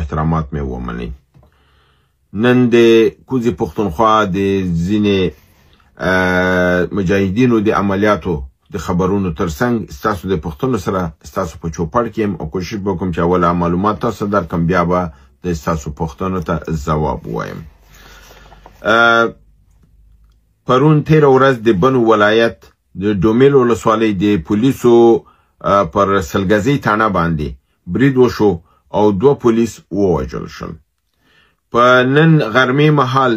احترامات مې ومنئ. نن د کوزي پښتونخوا د ځینې مجاهدینو د عملیاتو د خبرونو ترڅنګ ستاسو د پښتنو سره ستاسو په چوپړ کې یم او کوشش به وکړم چې اوله معلومات تاسو درکړم، بیا به د ستاسو پښتنو ته ځواب ووایم. پرون تېره ورځ د بنو ولایت د ډومیل ولسوالۍ د پولیسو پر سلګزۍ تاڼه باندې برید وشو او 2 پولیس ووژل شول. په نن غرمې مهال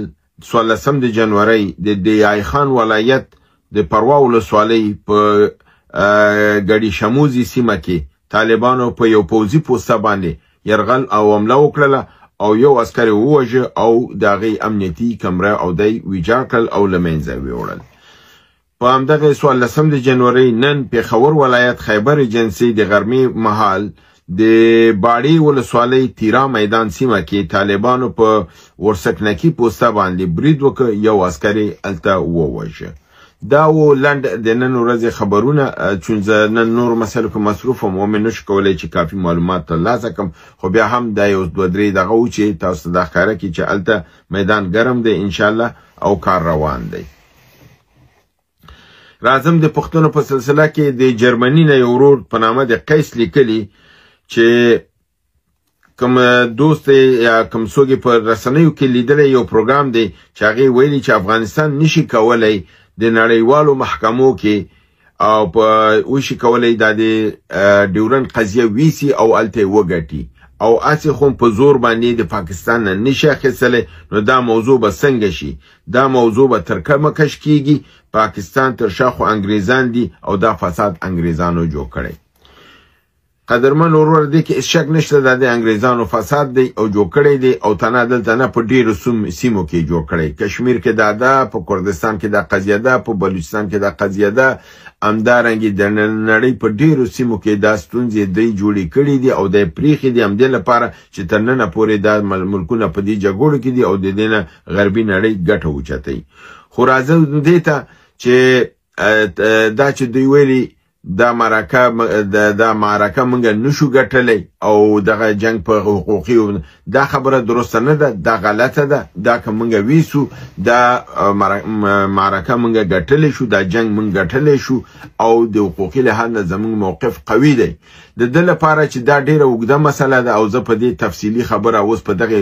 14 د جنورۍ د آی خان ولایت د پروا ولسوالۍ په ګډي شموزي سیمه کې طالبانو په یو پوځي پوسټه باندې يرغل او حمله وکړه او یو عسکر ووژه او د هغې امنیتي کمره او دی ویجاړ کړل او له منځه ویوړل. په همدغه 14 د جنورۍ نن پېښور ولایت خیبر ایجنسي د غرمې مهال د باړې ولسوالۍ تیرا میدان سیمه کې طالبانو په ورسکنکي پوسټه باندې برید وکړ، یو عسکر هلته ووژه. دا و لنډ د نن ورځې خبرونه، چون زه نن نور مسایلو کې مصروف یم ومې نشو کولی چې کافي معلومات ترلاسه کړم، خو بیا هم دا یو 2-3 دغه و چې تاسو ته دا ښکاره کړي چې هلته میدان ګرم دی انشاءالله او کار روان دی. راځم د پښتنو په سلسله کې د جرمني نه یو ورور په نامه د قیس لیکلي چې کوم دوست یا کوم څوک په رسنیو کې لیدلی یو پروګرام دی چې هغې ویلي چې افغانستان نشي کولی د نړیوالو محکمو کې او په وشي کولی دا د ډیورنډ قضیه ویسي او هلته یې وګټي او هسې خو په زور باندې د پاکستان نه نشي اخیستلی، نو دا موضوع به څنګه شي؟ دا موضوع به تر کومه کش کیږي؟ پاکستان تر شا خو انګریزان دي او دا فساد انګریزانو جوړ کړی. قدرمن ورور دی کې هیڅ شک نشته دا د انګریزانو فساد دی او جوړ کړی دی او تنه دلته نه په ډېرو سیمو کې جوړ کړی. کشمیر کې دا ده، په کردستان کې دا قضیه ده، په بلوچستان کې دا قضیه ده، همدارنګې د نړۍ په ډېرو سیمو کې دا ستونزې دی جوړې کړي دي او دی پریښې دي همدې لپاره چې تر ننه پورې دا ملکونه په دې جګړو کې دي او د دې نه غربي نړۍ ګټه اوچتوي. خو راځه دې ته چې دا چې دوی ویلي دا معرکه موږ نشو ګټلی او دغه جنگ په حقوقي، دا خبره درسته نه ده، دا غلطه ده. دا که موږ ویسو دا معرکه موږ ګټلی شو، دا جنگ موږ ګټلی شو او د حقوقي لحاظ نه زموږ موقف قوي دی. د ده لپاره چې دا ډیره اوږده مسله ده او زه په دې تفصیلي خبره اوس په دغه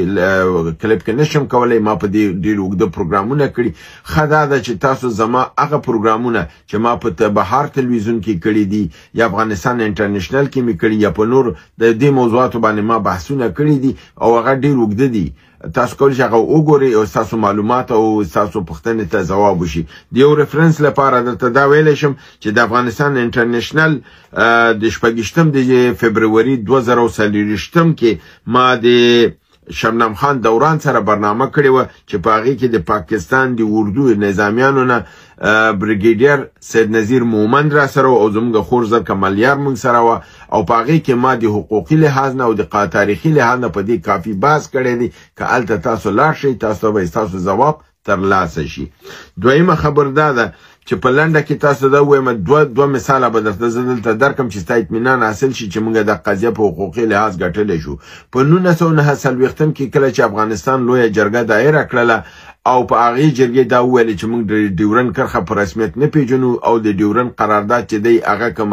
کلیپ کې نشم کولی، ما په دې ډیر اوږده پروګرامونه کړي. ښه دا ده چې تاسو زما هغه پروګرامونه چې ما په بهار تلویزیون کې کړي دي یا افغانستان انټرنیشنل کې مې کړي یا په نور د دې موضوعاتو باندې ما بحثونه کړي دي او هغه ډیر اوږده دي، تاسو کولی شئ هغه وګورئ او ستاسو معلومات او ستاسو پوښتنې ته ځواب وشي. د یو ریفرنس لپاره درته دا ویلی شم چې د افغانستان انټرنیشنل د 26 د فبروري 2024 کې ما د شبنم خان دوران سره برنامه کړې وه چې په هغې کې د پاکستان د اردو نظامیانو نه بریګیډیر سید نظیر مومند را سره او زموږ خور زر کمالیار موږ سره وه او په هغې کې ما د حقوقي لحاظ نه او د تاریخي لحاظ نه په دې کافي بحث کړی دی. که هلته تاسو لاړ شئ تاسو به ستاسو ځواب ترلاسه شي. دویمه خبر دا ده چې په لنډه کې تاسو دا ووایم، دوه مثاله به درته زه دلته درکړم چې ستا اطمینان حاصل شي چې موږ د قضیه په حقوقي لحاظ ګټلی شو. په 1949 کې کله چې افغانستان لویه جرګه دایره کړله او په هغې جرګې دا وویلې چې موږ د ډیورنډ کرښه په رسمیت نه پیژنو او د ډیورنډ قرارداد چې دی هغه کوم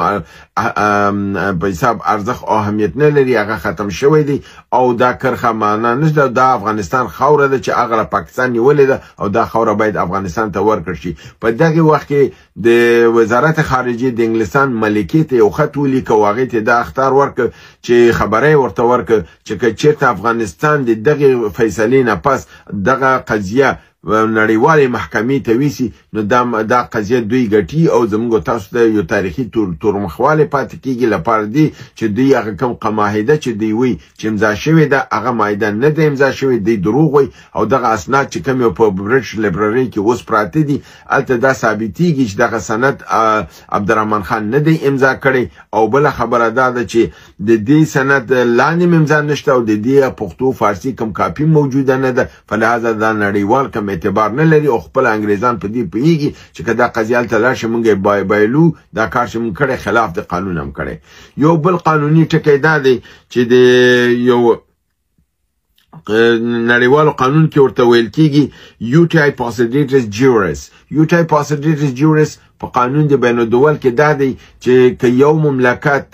په حساب ارزښت او اهمیت نه لري، هغه ختم شوی دی او دا کرښه معنا نشته، دا افغانستان خاوره ده چې هغه له پاکستان نیولې ده او دا خاوره باید افغانستان ته ورکړل شي. په دغه وخت کې د وزارت خارجه د انګلستان ملکې ته یو خط ولیکه او هغې ته دا اخطار ورکړ چې خبره یې ورته ورکړ چې که چېرته افغانستان د دغې فیصلې نه پس دغه قضیه نړیوالې محکمې ته ویسي نو دا قضیه دوی ګټي او زموږ تاسو ته یو تاریخي تورمخوالی پاتې کېږي لپاره دی چې دوی هغه کوم معاهده چې دوی وی چې امضا شوې ده هغه معاهده نه ده امضا شوې، دوی دروغ وی او دغه اسناد چې کوم په برټش لایبرري کې اوس پراته دي هلته دا ثابتېږي چې دغه سند عبدالرحمن خان نه دی امضا کړی او بله خبره دا ده چې د دې سند لاندې امضا نشته او د دې پښتو فارسي کوم کاپي موجوده نه ده، فلهذا دا نړیوال کوم اعتبار نه لري او خپل انګریزان په دې پوهیږي چې که دا قضیه هلته لاړ شي موږ یې بایلو، دا کار چې موږ کړی خلاف د قانون هم کړی. یو بل قانوني ټکی دا دی چې د یو نړیوالو قانون کې ورته ویل کېږي UTI Positivus Juris. UTI Positivus Juris په قانون د بین الدول کې دا دی چې که یو مملکت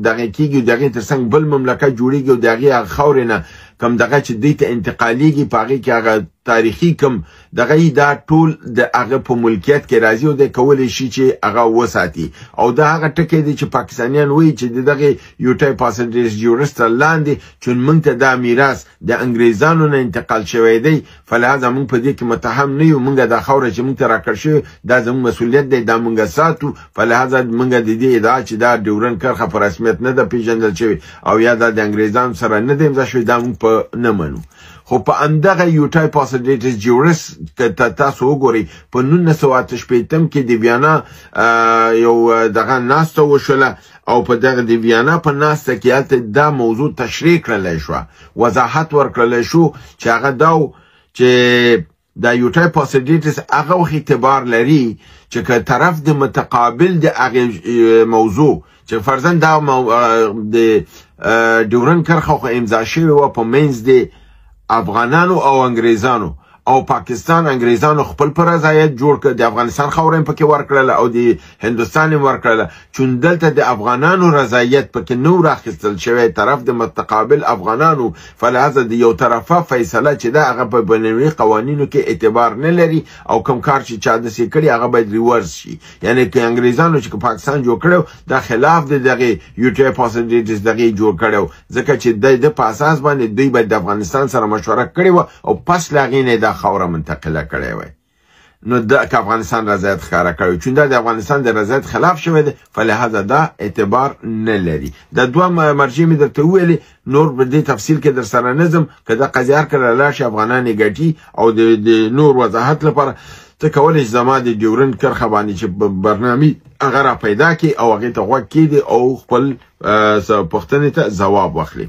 دغه کېږي دغه ترڅنګ بل مملکت جوړیږي او دغه خاورې نه کم دغه چې دی ته انتقالیږي په هغې کې هغه تاریخي کم دغه دا ټول د هغه په ملکیت کې راځي او دی کولی شي چې هغه وساتي او دا هغه ټکی دی چې پاکستانیان وایي چې د دغه یوټای پاسنجرز جورس تر لاندې چون موږ ته دا میراث د انګریزانو نه انتقال شوی دی فلهذا موږ په دې کې متهم نه یو موږ دا خاوره چې موږ ته راکړ شوې دا زموږ مسؤلیت دی دا موږ ساتو فلهذا موږ د دې ادعا چې دا ډیورنډ کرښه په رسمیت نه ده پیژندل شوې او یا دا د انګریزانو سره نه دی امضا شوې دا موږ په نه منو خو په همدغه یوټای پاسنجرز جورس که تاسو وګورئ په 1988 کې د ویانا یو دغه ناسته وشوله او په دغه د ویانا په ناسته کې هلته دا موضوع تشریح کړلی شوه وضاحت ورکړلی شو چې هغه دا چې دا یوټای پاسنجرز هغه وخت اعتبار لري چې که طرف د متقابل د هغې موضوع چې فرضاً دا د ډیورنډ کرښه خو امضا شوې وه په منځ د افغانانو او انګریزانو او پاکستان انګریزانو خپل پر رضایت جوړ کړ د افغانستان خاوره پکې ورکړله او د هندوستان هم ورکړله چون دلته د افغانانو رضایت پکې نو راخیستل شوی طرف د متقابل افغانانو فلهذا د یو طرفه فیصله چې دا هغه په بینالمللي قوانینو کې اعتبار نه لري او کوم کار چې چا داسې کړي هغه باید ریورس شي یعنی که انګریزانو چې پاکستان جوړ کړو دا خلاف د دغه یوټای پاسنجرز دغه جوړ کړو ځکه چې د په اساس باندې دوی باید د افغانستان سره مشوره کړې وه او پس له هغې نه دا خاوره منتقله کړی وای نو د افغانستان رضایت ښکاره کړی چون دا د افغانستان د رضایت خلاف شوی دی فلهذا دا اعتبار نه لري دا دوه مرجع مې درته وویلې نور په دې تفصیل کې در سره نظم که دا قضیه هر کله لاړ شي افغانان یې ګټي او د نور وضاحت لپاره ته کولی شي زما د ډیورنډ کرښه باندې چې برنامې هغه را پیدا کړي او هغې ته غوږ کېږدي او خپل پوښتنې ته ځواب واخلي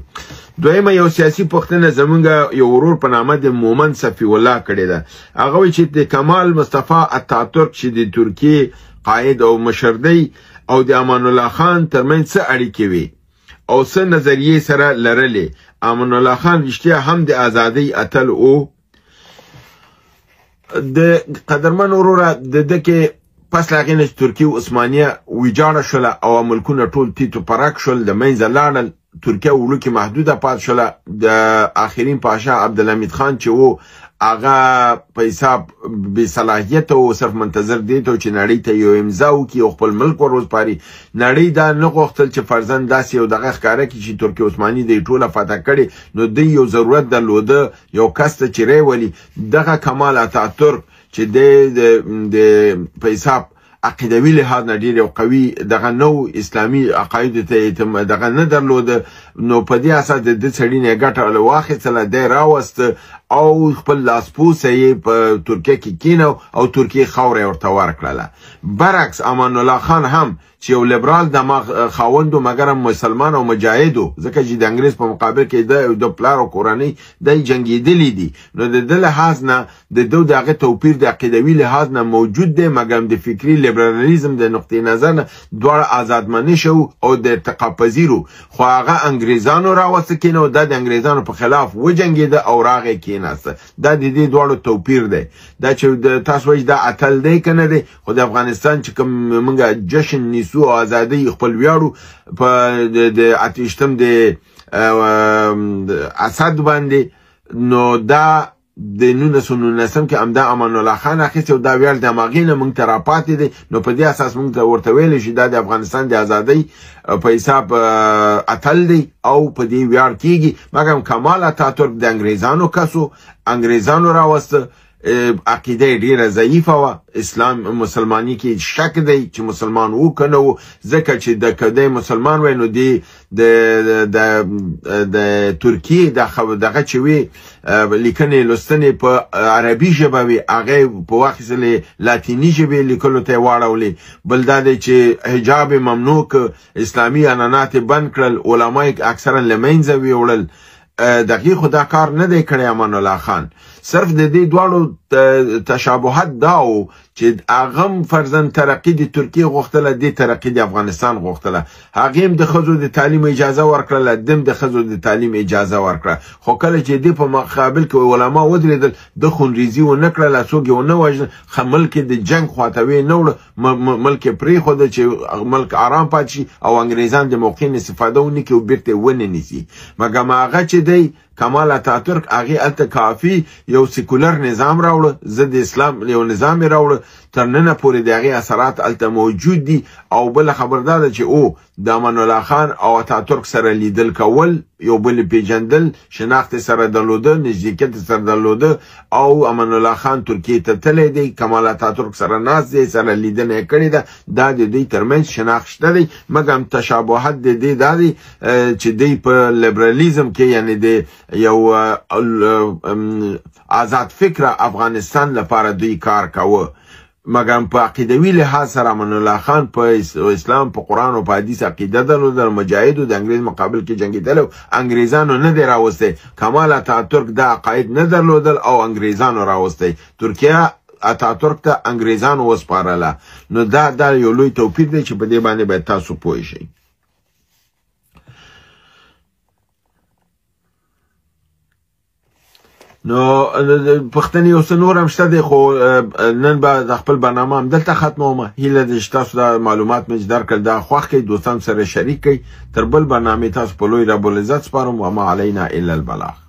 دویمه یو سیاسي پوښتنه زمونږ یو ورور په نامه د مومن صفي الله کړې ده هغه وایي چې د کمال مصطفی اتاتورک چې د ترکیې قائد او مشر دی او د امان الله خان ترمنځ څه اړیکې وي او څه نظریې سره لرلې امان الله خان رښتیا هم د ازادۍ اتل او د قدرمن وروره د ده کې پس له هغې نه چې ترکیې او عثمانیه ویجاړه شوله او ملکونه ټول تیتو پرک شول د منځه لاړل ترکیه وړوکې محدوده پاتې شوله د آخرین پاشا عبدالحمید خان چې و هغه په حساب بې صلاحیته و صرف منتظر دی ته چې نړۍ ته یو امضا وکړي او خپل ملک ور وسپاري نړۍ دا نه غوښتل چې فرضاً داسې یو دغه ښکاره کړي چې ترکیه عثماني دی ټوله فتح کړې نو دوی یو ضرورت درلوده یو کس ته چې ولي دغه کمال اتاتورک چې د په حساب عقیدوي لحاظ نه ډېر یو قوي دغه نو اسلامي عقایدو ته دغه نه درلوده نو په دې اساس د دې سړي نه ګټه واخیستله دی راوسته او خپل لاسپوڅه یې په ترکیه کې کینو او ترکیې خاوره یې ورته ورکړله برعکس امان الله خان هم چې یو لیبرال دماغ خاوند و مګر مسلمان او مجاهد و ځکه چې د انګریز په مقابل کې د پلار او کورنۍ دی جنګېدلي دي نو د ده لحاظ نه د ده د هغه توپیر د عقیدوي لحاظ نه موجود دی مګر د فکري لیبرالیزم د نقطې نظر نه دواړه آزادمنې شو او د ارتقا پذیرو خو هغه انګریزانو راوسته کېنه او دا د انګریزانو په خلاف وجنګېده او راغی کېناسته دا د دې دواړو توپیر دی دا چې تاسو وایي دا اتل دی که نه دی خو د افغانستان چې کوم موږ جشن نیسو او ازادۍ خپل ویاړو په د اتیشتم د اسد باندې نو دا د 1919 کې همدا امان الله خان اخیستی او دا ویاړ د هماغې نه موږ ته راپاتې دی نو په دې اساس موږ ته ورته ویلی شي دا د افغانستان د ازادۍ په حساب اتل دی او په دې ویاړ کېږي مګر کمال اتاتورک د انګریزانو کسو انګریزانو راوسته عقیده ډیره ضعیفه وه اسلام مسلمانی کې شک دی چې مسلمان و که نه و ځکه چې د کدی مسلمان وی نو دی د ترکیې دغه چې وي لیکنې لوستنې په عربي ژبه وي هغې په واخیستلې لاتیني ژبې لیکلو ته یې واړولې بل دا دی چې حجاب ممنوع که اسلامي عنعنات بند کړل علما یې اکثرا له منځه ویوړل دقیق خو دا کار نه دی کړی امان الله خان صرف د دې دواړو تشابهات داو چې هغه فرضاً ترقی د ترکیه غوښتله د ترقی د افغانستان غوښتله هغه هم د ښځو د تعلیم اجازه ورکړه دم د ښځو د تعلیم اجازه ورکړه خو کله چې د په مقابل کې علما ودرېدل د خونریزي و نه کړله څوک و نه وژل ملک د جنگ خواته نه وړه ملک پرېښوده چې ملک آرام پاتې شي او انګریزان د موقع نه استفاده ونه کړي او بیرته ونه نیسي مګر هغه چې دی کمال اتاتورک هغه الته کافي یو سیکولر نظام راوړ ضد اسلام یو نظام راوړ تر نن پورې دغه اثرات الته موجود دي او بل خبردار چې او د امان الله خان او اتاتورک سره لیدل کول یو بل پیجندل شناخت سره درلوده نزدېکت سره درلوده او امان الله خان ترکیه ته تللی دی کمال اتاتورک سره ناست دی سره لیدنه کړې ده دا د دوی ترمنځ شناخت شته دی مګر تشابهات د دې دا دی چې دی په لیبرالیزم کې یعنی د یو آزاد فکر افغانستان لپاره دوی کار کاوه مګر په عقیدوي لحاظ سره امان الله خان په اسلام په قرآن او په حدیث عقیده درلوده مجاهد د انګریز مقابل کې جنګېدل انګریزانو نه دی راوستی کمال اتاتورک دا عقاید نه درلودل او انګریزانو راوستی ترکیه اتاتورک ته انګریزانو وسپارله نو دا یو لوی توپیر دی چې په دې باندې باید تاسو پوه شئ نو پښتني یو څه نور هم شته دی خو نن به د خپل برنامه هم دلته ختمومه هیله ده چې تاسو دا معلومات مې درکړل دا خوښ کړئ دوستان سره شریک کړئ تر بل برنامې تاسو په لوی رب العزت سپارم وما علینا الا البلاغ